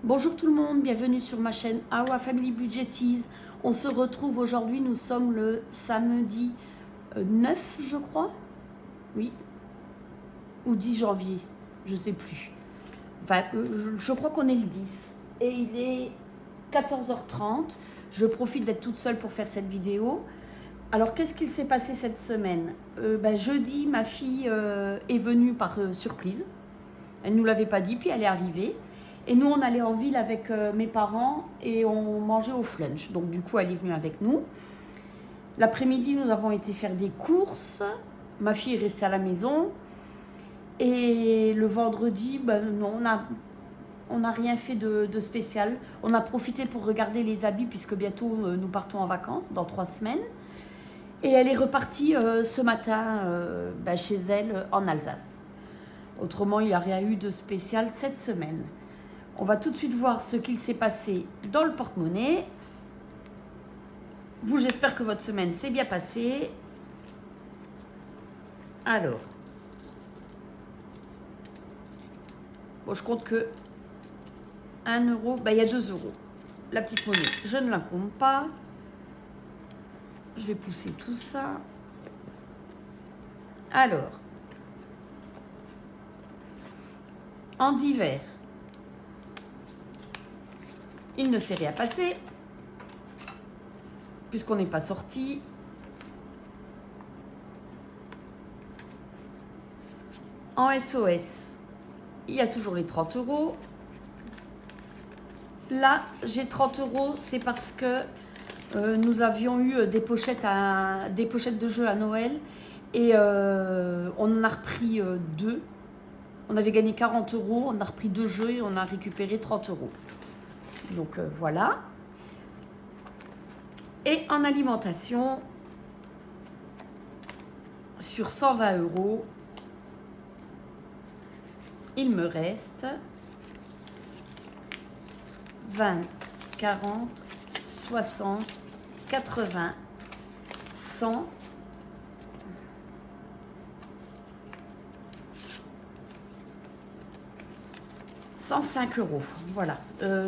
Bonjour tout le monde, bienvenue sur ma chaîne Awa Family Budgetize. On se retrouve aujourd'hui, nous sommes le samedi 9 je crois, oui, ou 10 janvier, je sais plus. Enfin, je crois qu'on est le 10 et il est 14h30. Je profite d'être toute seule pour faire cette vidéo. Alors qu'est-ce qu'il s'est passé cette semaine? Jeudi, ma fille est venue par surprise. Elle ne nous l'avait pas dit, puis elle est arrivée. Et nous, on allait en ville avec mes parents et on mangeait au flunch. Donc du coup, elle est venue avec nous. L'après-midi, nous avons été faire des courses. Ma fille est restée à la maison. Et le vendredi, non, on n'a rien fait de spécial. On a profité pour regarder les habits puisque bientôt nous partons en vacances, dans 3 semaines. Et elle est repartie ce matin chez elle en Alsace. Autrement, il n'y a rien eu de spécial cette semaine. On va tout de suite voir ce qu'il s'est passé dans le porte-monnaie. Vous, j'espère que votre semaine s'est bien passée. Alors, bon, je compte que 1 euro, il y a 2 euros. La petite monnaie, je ne la compte pas. Je vais pousser tout ça. Alors, en divers, il ne s'est rien passé, puisqu'on n'est pas sorti. En SOS, il y a toujours les 30 euros. Là, j'ai 30 euros, c'est parce que nous avions eu des pochettes de jeux à Noël et on en a repris 2. On avait gagné 40 euros, on a repris 2 jeux et on a récupéré 30 euros. Donc voilà. Et en alimentation, sur 120 euros, il me reste 20, 40, 60, 80, 100, 105 euros. Voilà.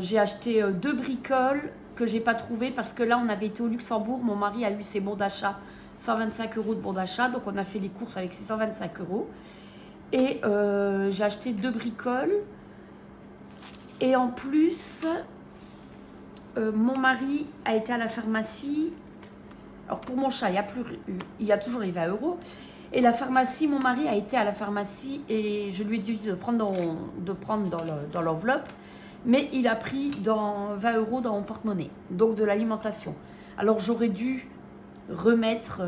J'ai acheté 2 bricoles que j'ai pas trouvées parce que là, on avait été au Luxembourg. Mon mari a eu ses bons d'achat, 125 euros de bons d'achat. Donc, on a fait les courses avec ces 125 euros. Et j'ai acheté 2 bricoles. Et en plus, mon mari a été à la pharmacie. Alors, pour mon chat, il y a toujours les 20 euros. Et la pharmacie, mon mari a été à la pharmacie et je lui ai dit de prendre dans l'enveloppe. Mais il a pris 20 euros dans mon porte-monnaie, donc de l'alimentation. Alors j'aurais dû remettre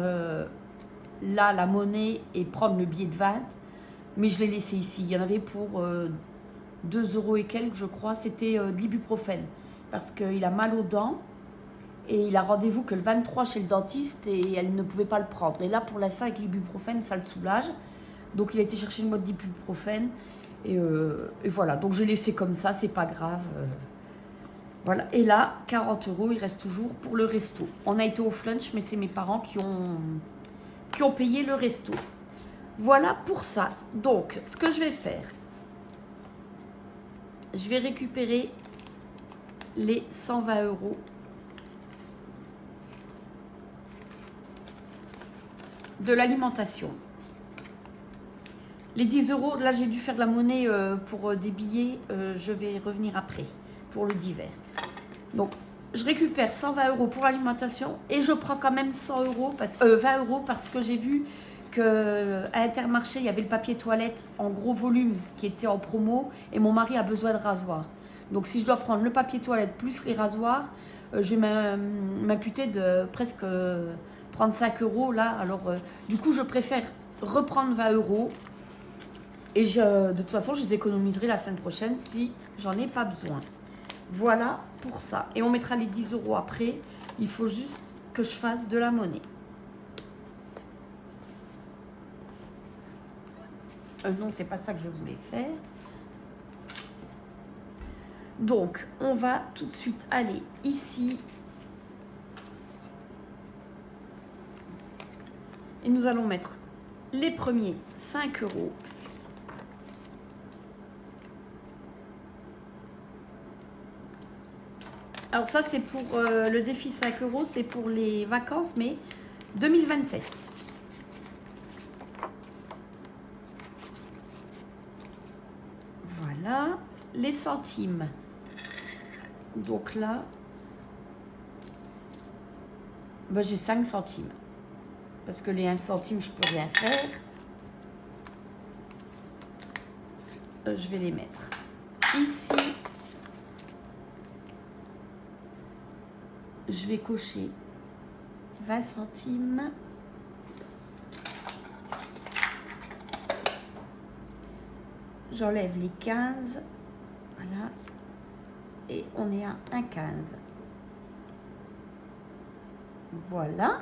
là la monnaie et prendre le billet de 20, mais je l'ai laissé ici. Il y en avait pour 2 euros et quelques, je crois. C'était de l'ibuprofène parce qu'il a mal aux dents. Et il a rendez-vous que le 23 chez le dentiste et elle ne pouvait pas le prendre. Et là, pour l'instant, avec l'ibuprofène, ça le soulage. Donc, il a été chercher une boîte d'ibuprofène. Et voilà. Donc, je l'ai laissé comme ça, c'est pas grave. Voilà. Et là, 40 euros, il reste toujours pour le resto. On a été au flunch, mais c'est mes parents qui ont payé le resto. Voilà pour ça. Donc, ce que je vais faire, je vais récupérer les 120 euros. De l'alimentation. Les 10 euros, là j'ai dû faire de la monnaie pour des billets, je vais revenir après pour le divers. Donc je récupère 120 euros pour l'alimentation et je prends quand même 100 euros 20 euros parce que j'ai vu qu'à Intermarché il y avait le papier toilette en gros volume qui était en promo et mon mari a besoin de rasoirs. Donc si je dois prendre le papier toilette plus les rasoirs, je vais m'imputer de presque 35 euros là. Alors du coup je préfère reprendre 20 euros et de toute façon je les économiserai la semaine prochaine si j'en ai pas besoin. Voilà pour ça. Et on mettra les 10 euros après. Il faut juste que je fasse de la monnaie. Non, c'est pas ça que je voulais faire. Donc, on va tout de suite aller ici. Et nous allons mettre les premiers 5 euros. Alors ça, c'est pour le défi 5 euros, c'est pour les vacances, mais 2027. Voilà, les centimes. Donc là, ben j'ai 5 centimes. Parce que les 1 centime, je peux rien faire. Je vais les mettre ici. Je vais cocher 20 centimes. J'enlève les 15. Voilà. Et on est à 1,15. Voilà.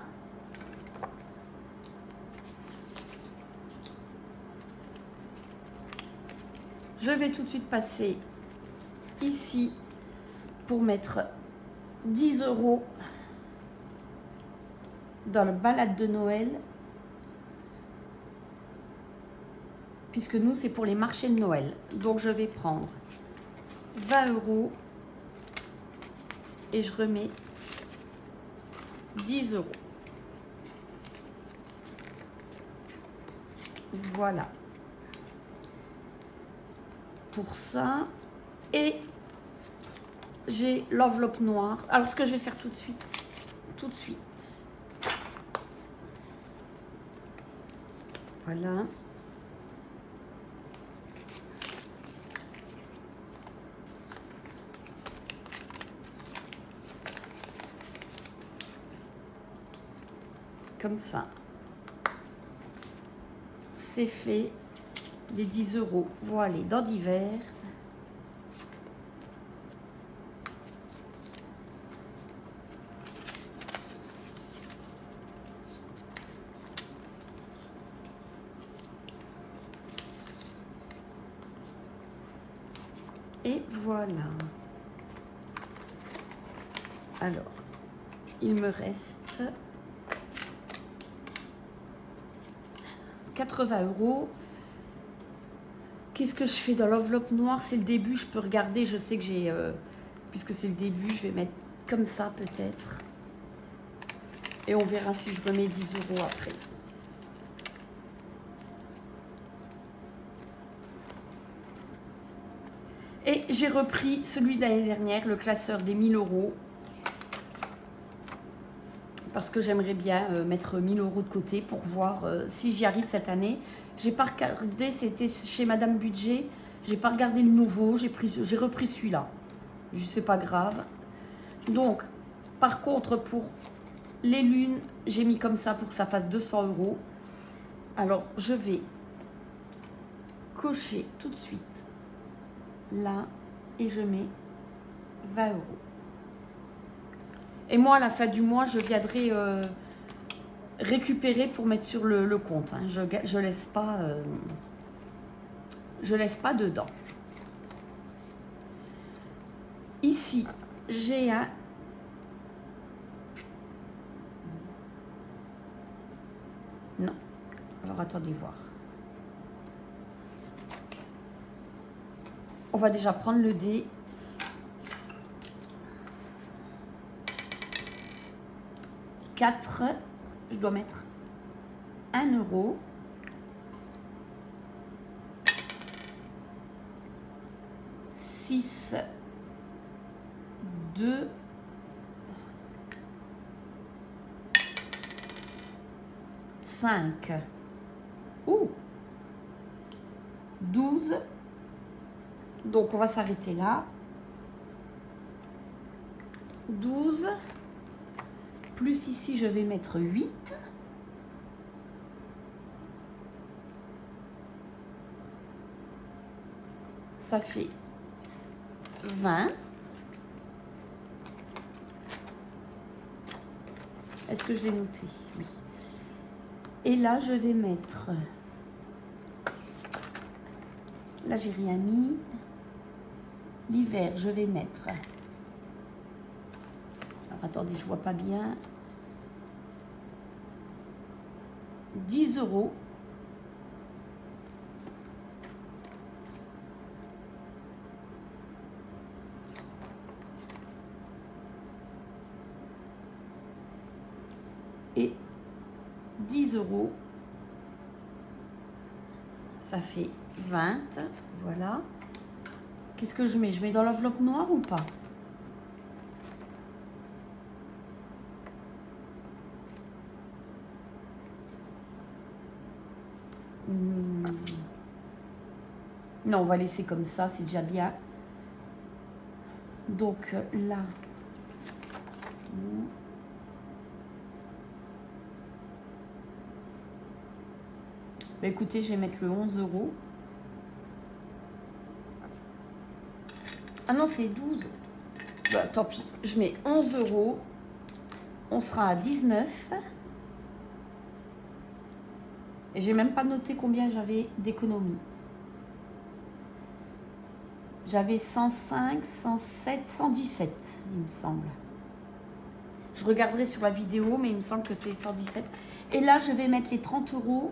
Je vais tout de suite passer ici pour mettre 10 euros dans le balade de Noël. Puisque nous, c'est pour les marchés de Noël. Donc, je vais prendre 20 euros et je remets 10 euros. Voilà. Pour ça. Et j'ai l'enveloppe noire. Alors, ce que je vais faire tout de suite. Voilà. Comme ça. C'est fait. Les 10 euros vont aller dans divers. Et voilà. Alors, il me reste 80 euros. Qu'est-ce que je fais dans l'enveloppe noire? C'est le début, je peux regarder. Je sais que j'ai... puisque c'est le début, je vais mettre comme ça peut-être. Et on verra si je remets 10 euros après. Et j'ai repris celui de l'année dernière, le classeur des 1000 euros. Parce que j'aimerais bien mettre 1000 euros de côté pour voir si j'y arrive cette année. J'ai pas regardé, c'était chez Madame Budget. J'ai pas regardé le nouveau, j'ai repris celui-là. C'est pas grave. Donc, par contre, pour les lunes, j'ai mis comme ça pour que ça fasse 200 euros. Alors, je vais cocher tout de suite là et je mets 20 euros. Et moi, à la fin du mois, je viendrai récupérer pour mettre sur le compte. Hein. Je laisse pas dedans. Ici, j'ai un... Non. Alors, attendez voir. On va déjà prendre le dé. Je dois mettre 1 euro. 6, 2, 5, 12. Donc, on va s'arrêter là. 12. Plus ici, je vais mettre 8. Ça fait 20. Est-ce que je l'ai noté? Oui. Et là, je vais mettre... Là, j'ai rien mis. L'hiver, je vais mettre... Alors, attendez, je vois pas bien. 10 euros. et 10 euros. Ça fait 20. Voilà. Qu'est-ce que je mets? Je mets dans l'enveloppe noire ou pas? Non, on va laisser comme ça, c'est déjà bien. Donc là, bah, écoutez, je vais mettre le 11 euros. Ah non, c'est 12. Bah, tant pis, je mets 11 euros. On sera à 19. Et j'ai même pas noté combien j'avais d'économie. J'avais 105, 107, 117, il me semble. Je regarderai sur la vidéo, mais il me semble que c'est 117. Et là, je vais mettre les 30 euros.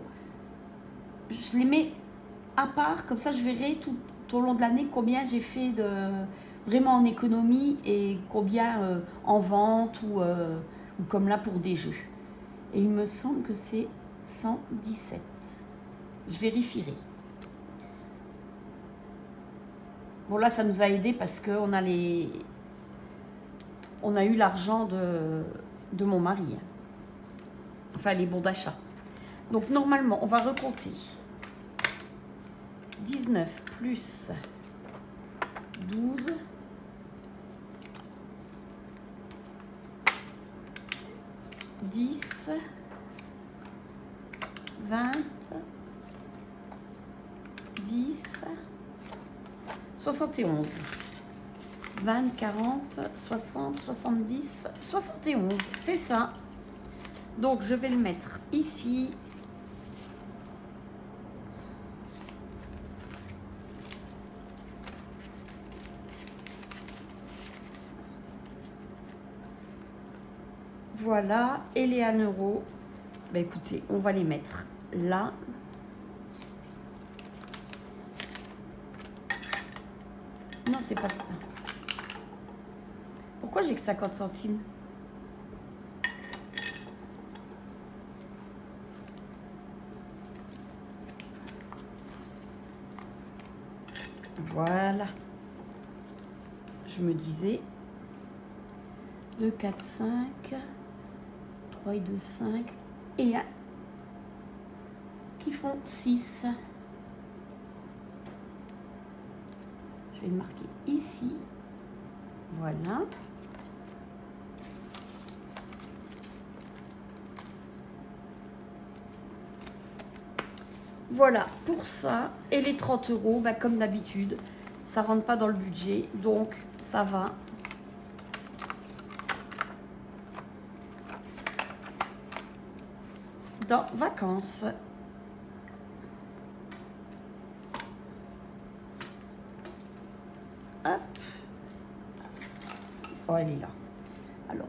Je les mets à part, comme ça je verrai tout au long de l'année combien j'ai fait vraiment en économie et combien en vente ou comme là pour des jeux. Et il me semble que c'est 117. Je vérifierai. Bon là ça nous a aidé parce qu'on a on a eu l'argent de mon mari. Enfin les bons d'achat. Donc normalement on va recompter. 19 plus 12 10 20 10 71 20 40 60 70 71, c'est ça. Donc je vais le mettre ici. Voilà, et les 1 euro, bah écoutez, on va les mettre là. Non, c'est pas ça. Pourquoi j'ai que 50 centimes? Voilà. Je me disais 2, 4, 5, 3 et 2, 5 et 1 qui font 6. Je vais le marquer ici. Voilà. Voilà pour ça. Et les 30 euros, bah, comme d'habitude, ça rentre pas dans le budget. Donc, ça va. Dans vacances. Hop. Oh, elle est là. Alors.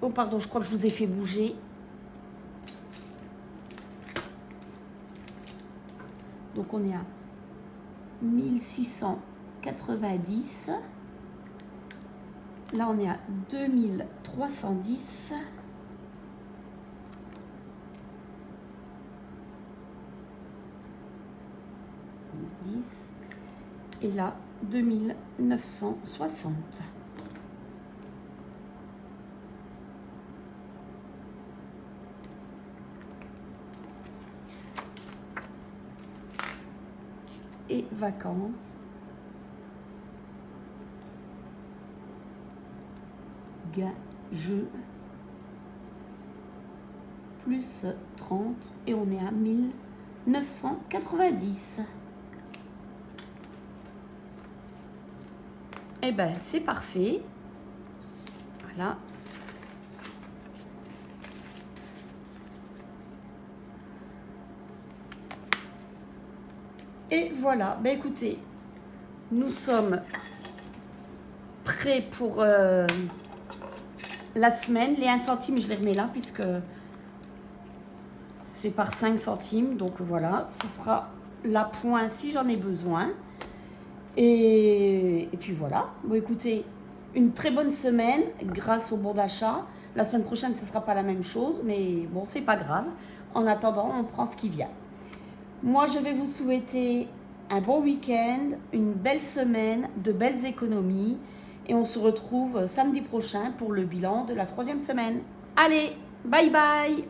Oh, pardon, je crois que je vous ai fait bouger. Donc, on est à 1690. Là, on est à 2310. Et là, 2960. Et vacances. Jeu. Plus 30. Et on est à 1990. Eh ben, c'est parfait. Voilà. Et voilà. Ben, écoutez, nous sommes prêts pour la semaine. Les 1 centime, je les remets là puisque c'est par 5 centimes. Donc voilà, ce sera la point si j'en ai besoin. Et puis voilà. Bon, écoutez, une très bonne semaine grâce au bon d'achat. La semaine prochaine, ce ne sera pas la même chose, mais bon, c'est pas grave. En attendant, on prend ce qui vient. Moi, je vais vous souhaiter un bon week-end, une belle semaine, de belles économies. Et on se retrouve samedi prochain pour le bilan de la 3e semaine. Allez, bye bye!